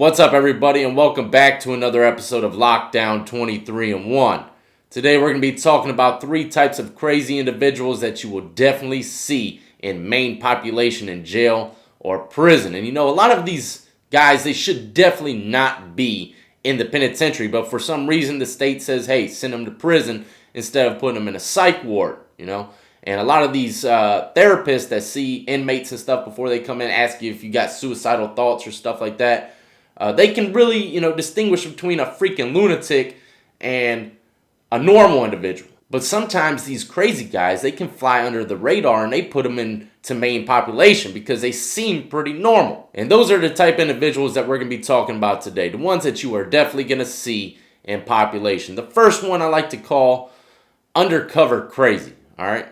What's up, everybody, and welcome back to another episode of Lockdown 23-1. Today we're going to be talking about 3 types of crazy individuals that you will definitely see in main population in jail or prison. And you know, a lot of these guys, they should definitely not be in the penitentiary, but for some reason the state says, hey, send them to prison instead of putting them in a psych ward, you know. And a lot of these therapists that see inmates and stuff before they come in ask you if you got suicidal thoughts or stuff like that. They can really, you know, distinguish between a freaking lunatic and a normal individual. But sometimes these crazy guys, they can fly under the radar and they put them into main population because they seem pretty normal. And those are the type of individuals that we're going to be talking about today. The ones that you are definitely going to see in population. The first one I like to call Undercover Crazy, all right?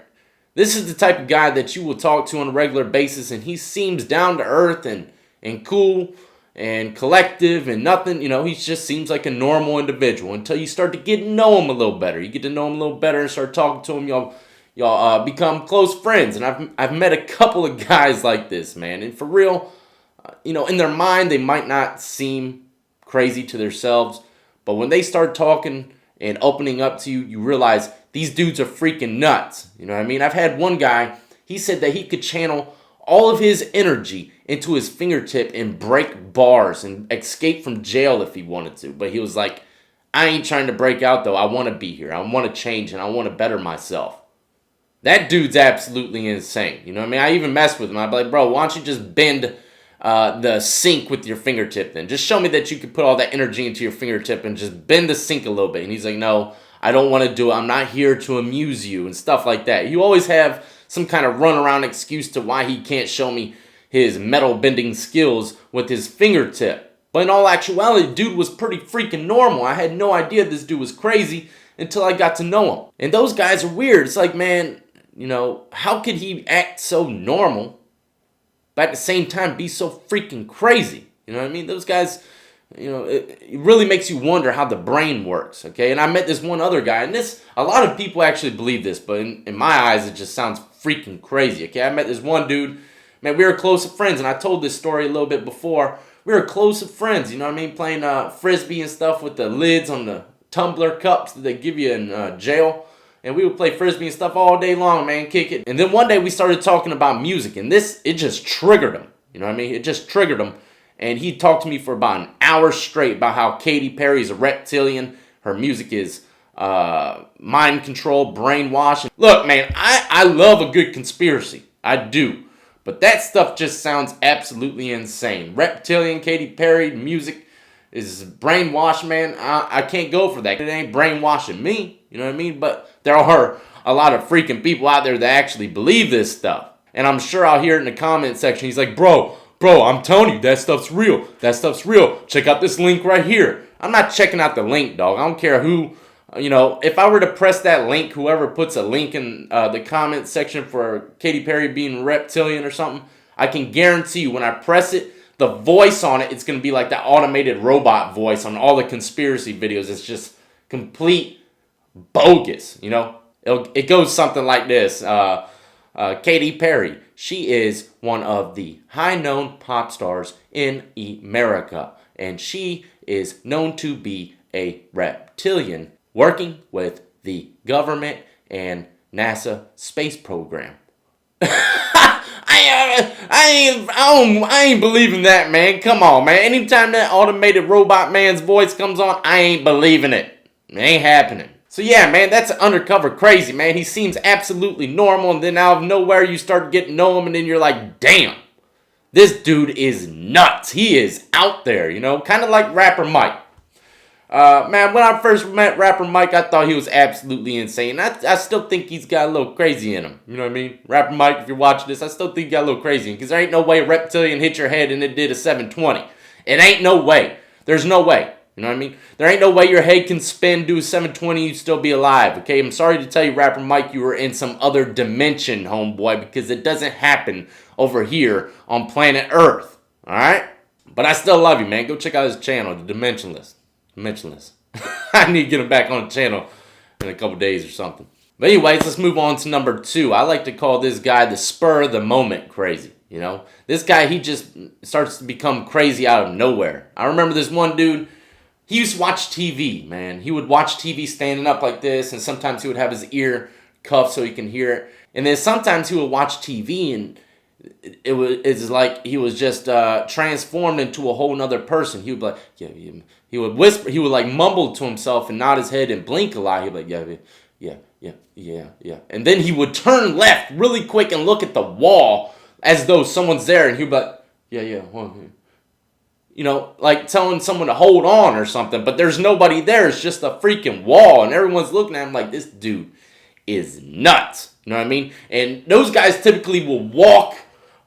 This is the type of guy that you will talk to on a regular basis and he seems down to earth and cool and collective and nothing, you know, he just seems like a normal individual until you start to get to know him a little better. You get to know him a little better and start talking to him, y'all become close friends. And I've met a couple of guys like this, man. And for real, you know, in their mind, they might not seem crazy to themselves, but when they start talking and opening up to you, you realize these dudes are freaking nuts. You know what I mean? I've had one guy, he said that he could channel all of his energy into his fingertip and break bars and escape from jail if he wanted to. But he was like, I ain't trying to break out though. I want to be here. I want to change and I want to better myself. That dude's absolutely insane. You know what I mean? I even messed with him. I'd be like, bro, why don't you just bend the sink with your fingertip then? Just show me that you could put all that energy into your fingertip and just bend the sink a little bit. And he's like, no, I don't want to do it. I'm not here to amuse you and stuff like that. You always have some kind of runaround excuse to why he can't show me his metal bending skills with his fingertip. But in all actuality, dude was pretty freaking normal. I had no idea this dude was crazy until I got to know him. And those guys are weird. It's like, man, you know, how could he act so normal, but at the same time be so freaking crazy? You know what I mean? Those guys, you know, it really makes you wonder how the brain works, okay? And I met this one other guy, and a lot of people actually believe this, but in my eyes, it just sounds freaking crazy, okay? I met this one dude, man, we were close of friends, and I told this story a little bit before. We were close of friends, you know what I mean? Playing Frisbee and stuff with the lids on the tumbler cups that they give you in jail. And we would play Frisbee and stuff all day long, man, kick it. And then one day we started talking about music, and it just triggered him, you know what I mean? It just triggered him. And he talked to me for about an hour straight about how Katy Perry's a reptilian. Her music is mind control, brainwashing. Look, man, I love a good conspiracy. I do. But that stuff just sounds absolutely insane. Reptilian, Katy Perry, music is brainwash, man. I can't go for that. It ain't brainwashing me, you know what I mean? But there are a lot of freaking people out there that actually believe this stuff. And I'm sure I'll hear it in the comment section. He's like, bro, I'm telling you, that stuff's real. That stuff's real. Check out this link right here. I'm not checking out the link, dog. I don't care who, you know, if I were to press that link, whoever puts a link in the comment section for Katy Perry being reptilian or something, I can guarantee you when I press it, the voice on it, it's going to be like that automated robot voice on all the conspiracy videos. It's just complete bogus, you know. It goes something like this. Katy Perry, she is one of the high-known pop stars in America, and she is known to be a reptilian working with the government and NASA space program. I ain't believing that, man. Come on, man. Anytime that automated robot man's voice comes on, I ain't believing it. It ain't happening. So yeah, man, that's Undercover Crazy, man. He seems absolutely normal, and then out of nowhere, you start getting to know him, and then you're like, damn, this dude is nuts. He is out there, you know, kind of like Rapper Mike. Man, when I first met Rapper Mike, I thought he was absolutely insane. I still think he's got a little crazy in him. You know what I mean? Rapper Mike, if you're watching this, I still think he got a little crazy in him, because there ain't no way a reptilian hit your head and it did a 720. It ain't no way. There's no way. You know what I mean? There ain't no way your head can spin, do a 720, you'd still be alive, okay? I'm sorry to tell you, Rapper Mike, you were in some other dimension, homeboy, because it doesn't happen over here on planet Earth, all right? But I still love you, man. Go check out his channel, The Dimensionless. I need to get him back on the channel in a couple days or something. But anyways, let's move on to number 2. I like to call this guy the spur of the moment crazy. You know, this guy, he just starts to become crazy out of nowhere. I remember this one dude, he used to watch TV, man. He would watch TV standing up like this, and sometimes he would have his ear cuffed so he can hear it. And then sometimes he would watch TV, and it's like he was just transformed into a whole nother person. He would be like, yeah. He would whisper, he would like mumble to himself and nod his head and blink a lot. He'd be like, yeah. And then he would turn left really quick and look at the wall as though someone's there, and he'd be like, yeah. You know, like telling someone to hold on or something, but there's nobody there. It's just a freaking wall, and everyone's looking at him like, this dude is nuts. You know what I mean? And those guys typically will walk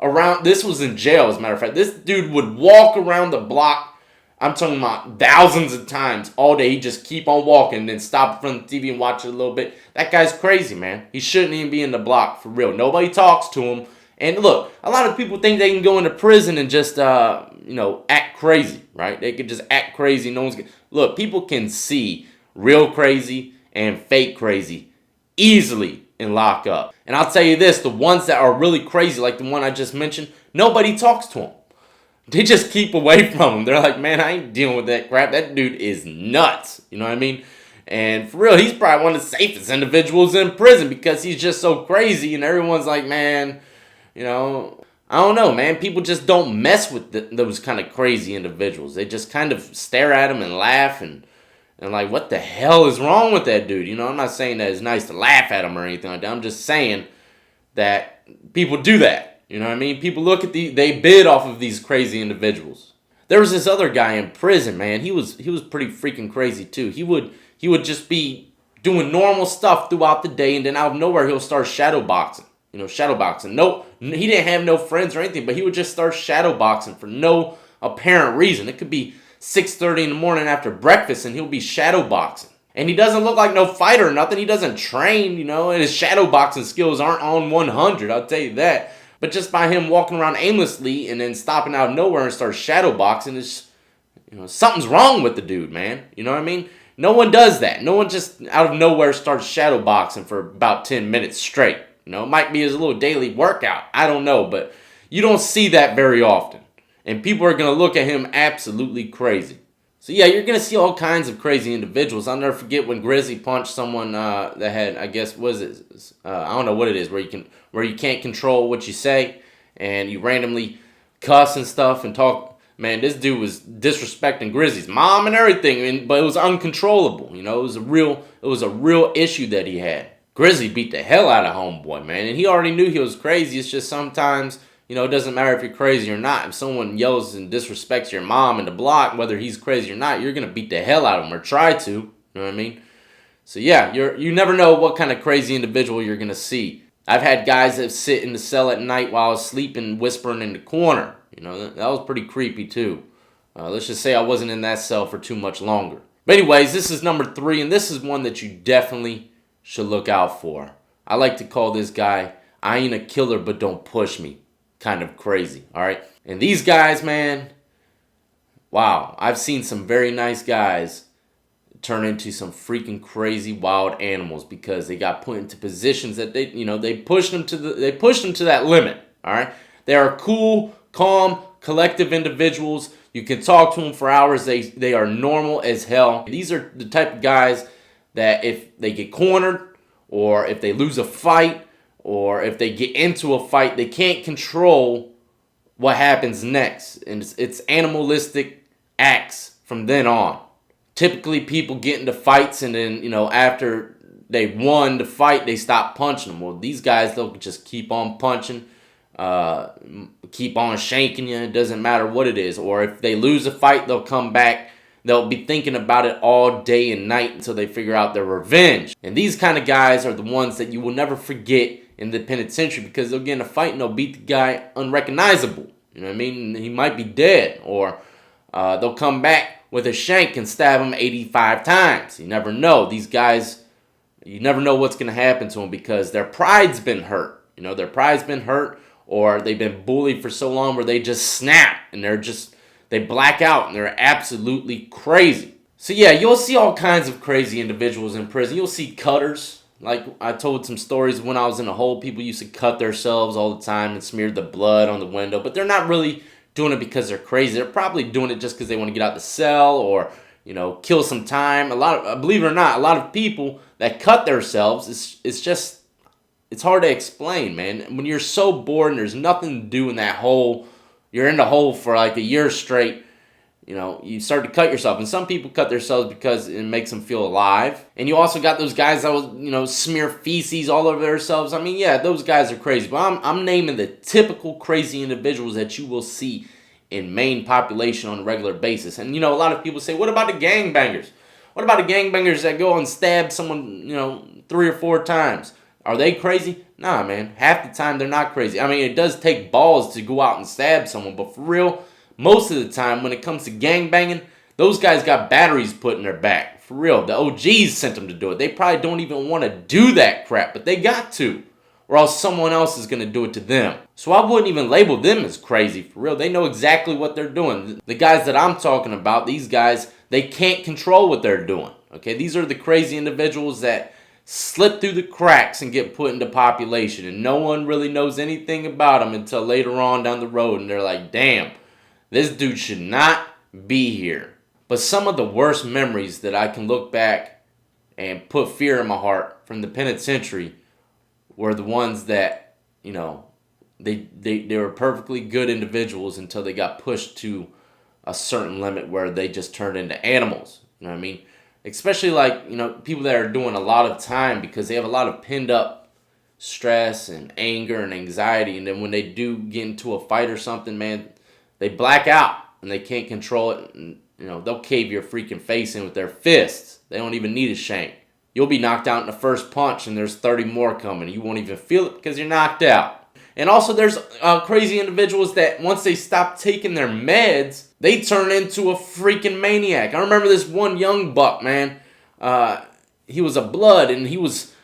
around. This was in jail, as a matter of fact. This dude would walk around the block. I'm talking about thousands of times all day. He'd just keep on walking and then stop in front of the TV and watch it a little bit. That guy's crazy, man. He shouldn't even be in the block, for real. Nobody talks to him. And look, a lot of people think they can go into prison and just, act crazy, right? They could just act crazy. Look, people can see real crazy and fake crazy easily in Lockup. And I'll tell you this, the ones that are really crazy, like the one I just mentioned, nobody talks to them. They just keep away from him. They're like, man, I ain't dealing with that crap. That dude is nuts. You know what I mean? And for real, he's probably one of the safest individuals in prison because he's just so crazy. And everyone's like, man, I don't know, man. People just don't mess with those kind of crazy individuals. They just kind of stare at him and laugh and like, what the hell is wrong with that dude? I'm not saying that it's nice to laugh at him or anything like that. I'm just saying that people do that. You know what I mean? People look at they bid off of these crazy individuals. There was this other guy in prison, man. He was pretty freaking crazy too. He would just be doing normal stuff throughout the day, and then out of nowhere he'll start shadowboxing. Shadowboxing. No, he didn't have no friends or anything, but he would just start shadowboxing for no apparent reason. It could be 6:30 in the morning after breakfast, and he'll be shadowboxing. And he doesn't look like no fighter or nothing. He doesn't train, and his shadowboxing skills aren't on 100, I'll tell you that. But just by him walking around aimlessly and then stopping out of nowhere and start shadowboxing, it's, something's wrong with the dude, man. You know what I mean? No one does that. No one just out of nowhere starts shadowboxing for about 10 minutes straight. It might be his little daily workout. I don't know, but you don't see that very often. And people are going to look at him absolutely crazy. So yeah, you're going to see all kinds of crazy individuals. I'll never forget when GRIZZY punched someone that had, I guess, what is it? I don't know what it is, where you can't control what you say, and you randomly cuss and stuff and talk. Man, this dude was disrespecting GRIZZY's mom and everything, but it was uncontrollable. It was a real issue that he had. GRIZZY beat the hell out of homeboy, man, and he already knew he was crazy. It's just sometimes, it doesn't matter if you're crazy or not. If someone yells and disrespects your mom in the block, whether he's crazy or not, you're going to beat the hell out of him or try to. You know what I mean? So yeah, you never know what kind of crazy individual you're going to see. I've had guys that sit in the cell at night while I was sleeping whispering in the corner. That was pretty creepy too. Let's just say I wasn't in that cell for too much longer. But anyways, this is number 3, and this is one that you definitely should look out for. I like to call this guy, I ain't a killer, but don't push me. Kind of crazy, all right? And these guys, man, wow, I've seen some very nice guys turn into some freaking crazy wild animals because they got put into positions that they pushed them to that limit, all right? They are cool, calm, collective individuals. You can talk to them for hours. They are normal as hell. These are the type of guys that if they get cornered or if they lose a fight or if they get into a fight, they can't control what happens next. And it's animalistic acts from then on. Typically, people get into fights and then, after they won the fight, they stop punching them. Well, these guys, they'll just keep on punching, keep on shanking you. It doesn't matter what it is. Or if they lose a fight, they'll come back. They'll be thinking about it all day and night until they figure out their revenge. And these kind of guys are the ones that you will never forget in the penitentiary because they'll get in a fight and they'll beat the guy unrecognizable. You know what I mean? He might be dead. Or they'll come back with a shank and stab him 85 times. You never know. These guys, you never know what's going to happen to them because their pride's been hurt. Their pride's been hurt or they've been bullied for so long where they just snap and they black out and they're absolutely crazy. So yeah, you'll see all kinds of crazy individuals in prison. You'll see cutters. Like I told some stories when I was in a hole, people used to cut themselves all the time and smear the blood on the window, but they're not really doing it because they're crazy. They're probably doing it just because they want to get out the cell or, kill some time. Believe it or not, a lot of people that cut themselves, it's hard to explain, man. When you're so bored and there's nothing to do in that hole, you're in the hole for like a year straight, you start to cut yourself. And some people cut themselves because it makes them feel alive. And you also got those guys that will, smear feces all over themselves. I mean, yeah, those guys are crazy. But I'm naming the typical crazy individuals that you will see in Maine population on a regular basis. And, a lot of people say, what about the gangbangers? What about the gangbangers that go and stab someone, 3 or 4 times? Are they crazy? Nah, man. Half the time, they're not crazy. I mean, it does take balls to go out and stab someone. But for real, most of the time, when it comes to gangbanging, those guys got batteries put in their back. For real, the OGs sent them to do it. They probably don't even want to do that crap, but they got to, or else someone else is going to do it to them. So I wouldn't even label them as crazy. For real, they know exactly what they're doing. The guys that I'm talking about, these guys, they can't control what they're doing. Okay, these are the crazy individuals that slip through the cracks and get put into population, and no one really knows anything about them until later on down the road, and they're like, damn, this dude should not be here. But some of the worst memories that I can look back and put fear in my heart from the penitentiary were the ones that, they were perfectly good individuals until they got pushed to a certain limit where they just turned into animals. You know what I mean? Especially like, people that are doing a lot of time because they have a lot of pinned up stress and anger and anxiety. And then when they do get into a fight or something, man, they black out and they can't control it. And, they'll cave your freaking face in with their fists. They don't even need a shank. You'll be knocked out in the first punch and there's 30 more coming. You won't even feel it because you're knocked out. And also there's crazy individuals that once they stop taking their meds, they turn into a freaking maniac. I remember this one young buck, man. He was a blood and he was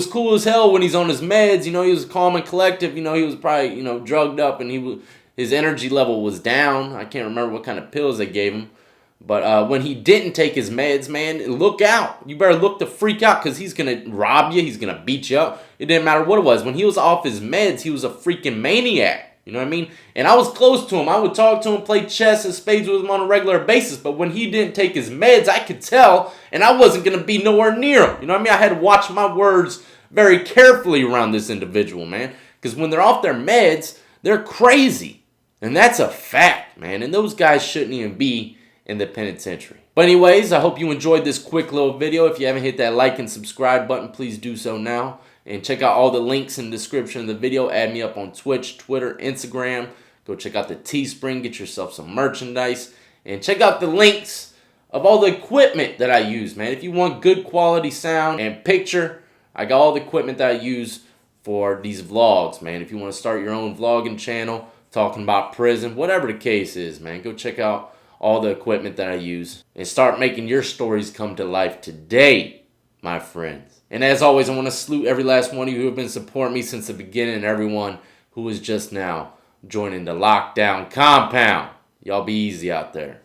cool as hell when he's on his meds. He was calm and collective. He was probably, drugged up and his energy level was down. I can't remember what kind of pills they gave him. But when he didn't take his meds, man, look out. You better look the freak out because he's going to rob you. He's going to beat you up. It didn't matter what it was. When he was off his meds, he was a freaking maniac. You know what I mean? And I was close to him. I would talk to him, play chess and spades with him on a regular basis. But when he didn't take his meds, I could tell. And I wasn't going to be nowhere near him. You know what I mean? I had to watch my words very carefully around this individual, man. Because when they're off their meds, they're crazy. And that's a fact, man. And those guys shouldn't even be in the penitentiary. But anyways, I hope you enjoyed this quick little video. If you haven't hit that like and subscribe button, please do so now. And check out all the links in the description of the video. Add me up on Twitch, Twitter, Instagram. Go check out the Teespring. Get yourself some merchandise. And check out the links of all the equipment that I use, man. If you want good quality sound and picture, I got all the equipment that I use for these vlogs, man. If you want to start your own vlogging channel, talking about prison, whatever the case is, man, go check out all the equipment that I use and start making your stories come to life today, my friends. And as always, I want to salute every last one of you who have been supporting me since the beginning and everyone who is just now joining the lockdown compound. Y'all be easy out there.